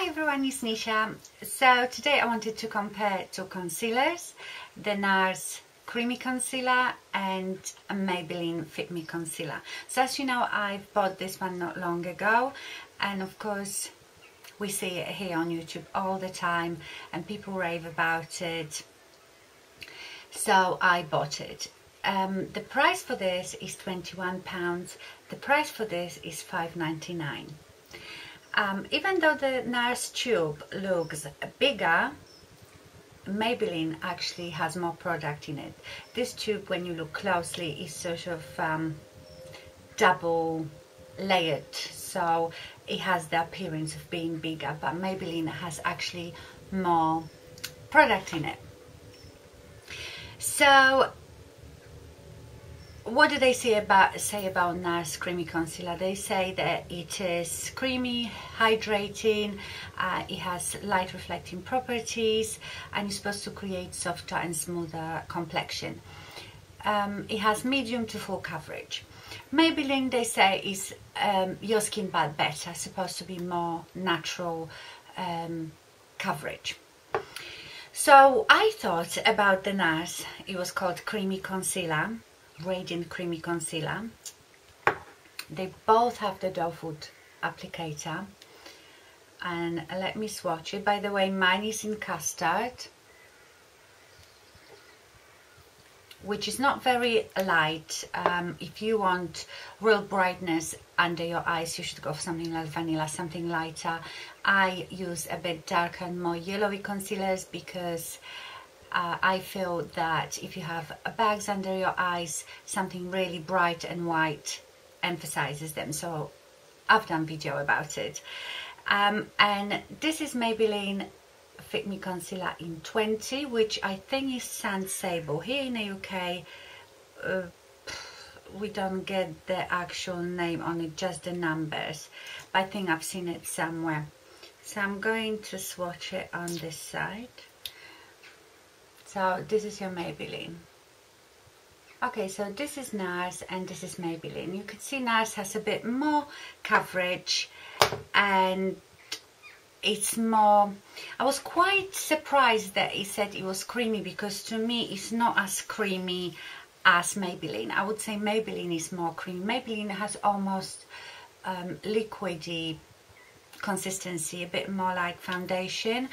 Hi everyone, it's Nisha. So today I wanted to compare two concealers, the Nars Creamy Concealer and a Maybelline Fit Me Concealer. So as you know, I've bought this one not long ago, and of course we see it here on YouTube all the time and people rave about it, so I bought it. The price for this is £21. The price for this is £5.99. Even though the Nars tube looks bigger, Maybelline actually has more product in it. This tube, when you look closely, is sort of double layered, so it has the appearance of being bigger, but Maybelline has actually more product in it. So what do they say about Nars Creamy Concealer? They say that it is creamy, hydrating, it has light reflecting properties, and it's supposed to create softer and smoother complexion. It has medium to full coverage. Maybelline, they say, is your skin but better, supposed to be more natural coverage. So I thought about the Nars. It was called Creamy Concealer, Radiant Creamy Concealer. They both have the doe foot applicator, and let me swatch it. By the way, mine is in Custard, which is not very light. If you want real brightness under your eyes, you should go for something like vanilla, something lighter. I use a bit darker and more yellowy concealers because I feel that if you have bags under your eyes, something really bright and white emphasizes them. So I've done a video about it. And this is Maybelline Fit Me Concealer in 20, which I think is Sand Sable. Here in the UK, we don't get the actual name on it, just the numbers. But I think I've seen it somewhere. So I'm going to swatch it on this side. So this is your Maybelline. Okay, so this is Nars and this is Maybelline. You can see Nars has a bit more coverage and it's more... I was quite surprised that he said it was creamy, because to me it's not as creamy as Maybelline. I would say Maybelline is more creamy. Maybelline has almost liquidy consistency, a bit more like foundation,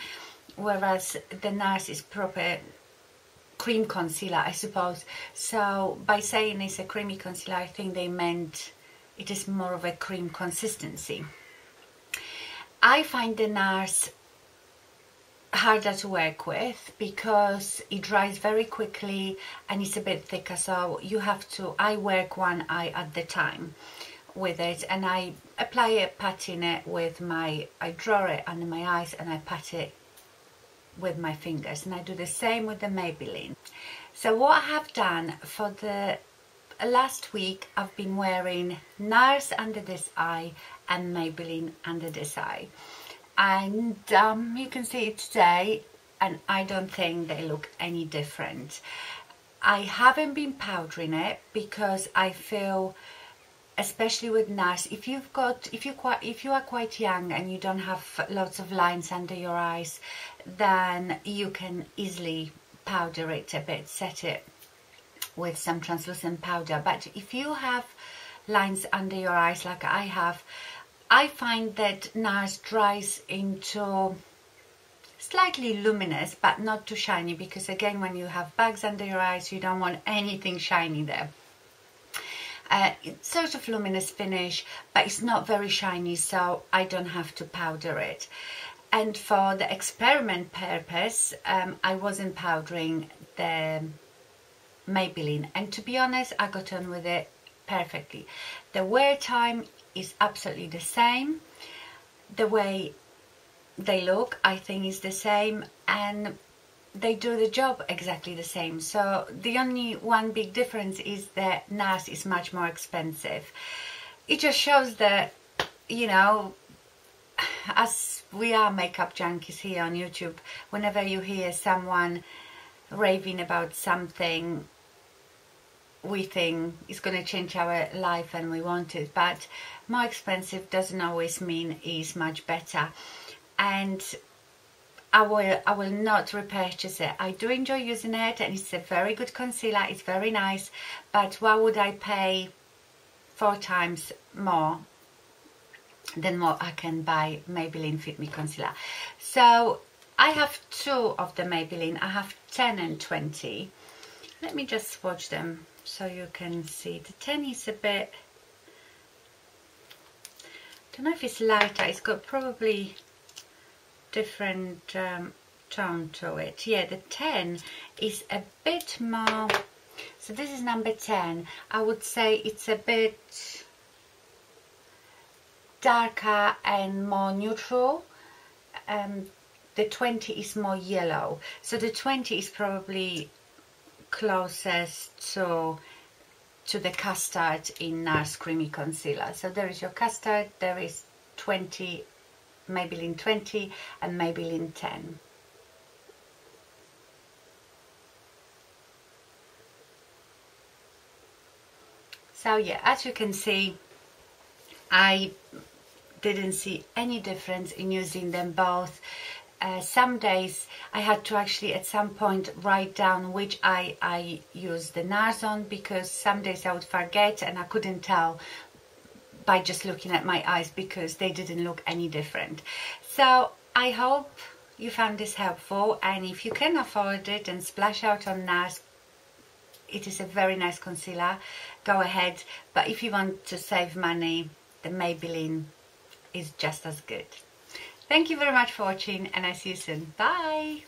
whereas the Nars is proper cream concealer, I suppose. So by saying it's a creamy concealer, I think they meant it is more of a cream consistency. I find the Nars harder to work with because it dries very quickly and it's a bit thicker, so you have to, I work one eye at the time with it, and I apply it, patting it with my, I draw it under my eyes and I pat it with my fingers, and I do the same with the Maybelline. So what I have done for the last week, I've been wearing Nars under this eye and Maybelline under this eye, and you can see it today, and I don't think they look any different. I haven't been powdering it because I feel, especially with Nars, if you are quite young and you don't have lots of lines under your eyes, then you can easily powder it a bit, set it with some translucent powder. But if you have lines under your eyes like I have, I find that Nars dries into slightly luminous but not too shiny, because again, when you have bags under your eyes, you don't want anything shiny there. It's sort of luminous finish, but it's not very shiny, so I don't have to powder it. And for the experiment purpose, I wasn't powdering the Maybelline, and to be honest, I got on with it perfectly. The wear time is absolutely the same. The way they look, I think, is the same, and they do the job exactly the same. So the only one big difference is that Nars is much more expensive. It just shows that, you know, as we are makeup junkies here on YouTube, whenever you hear someone raving about something, we think it's going to change our life and we want it, but more expensive doesn't always mean it's much better. and I will not repurchase it. I do enjoy using it, and it's a very good concealer. It's very nice, but why would I pay 4 times more than what I can buy Maybelline Fit Me concealer? So I have 2 of the Maybelline. I have 10 and 20. Let me just swatch them so you can see. The 10 is a bit, I don't know if it's lighter. It's got probably different tone to it. Yeah, the 10 is a bit more, so this is number 10. I would say it's a bit darker and more neutral. The 20 is more yellow, so the 20 is probably closest to the Custard in Nars Creamy Concealer. So there is your Custard, there is 20, Maybelline 20 and Maybelline 10. So yeah, as you can see, I didn't see any difference in using them both. Some days I had to actually at some point write down which eye I used the Nars on, because some days I would forget and I couldn't tell by just looking at my eyes because they didn't look any different. So I hope you found this helpful, and if you can afford it and splash out on Nars, it is a very nice concealer, go ahead. But if you want to save money, the Maybelline is just as good. Thank you very much for watching, and I see you soon. Bye!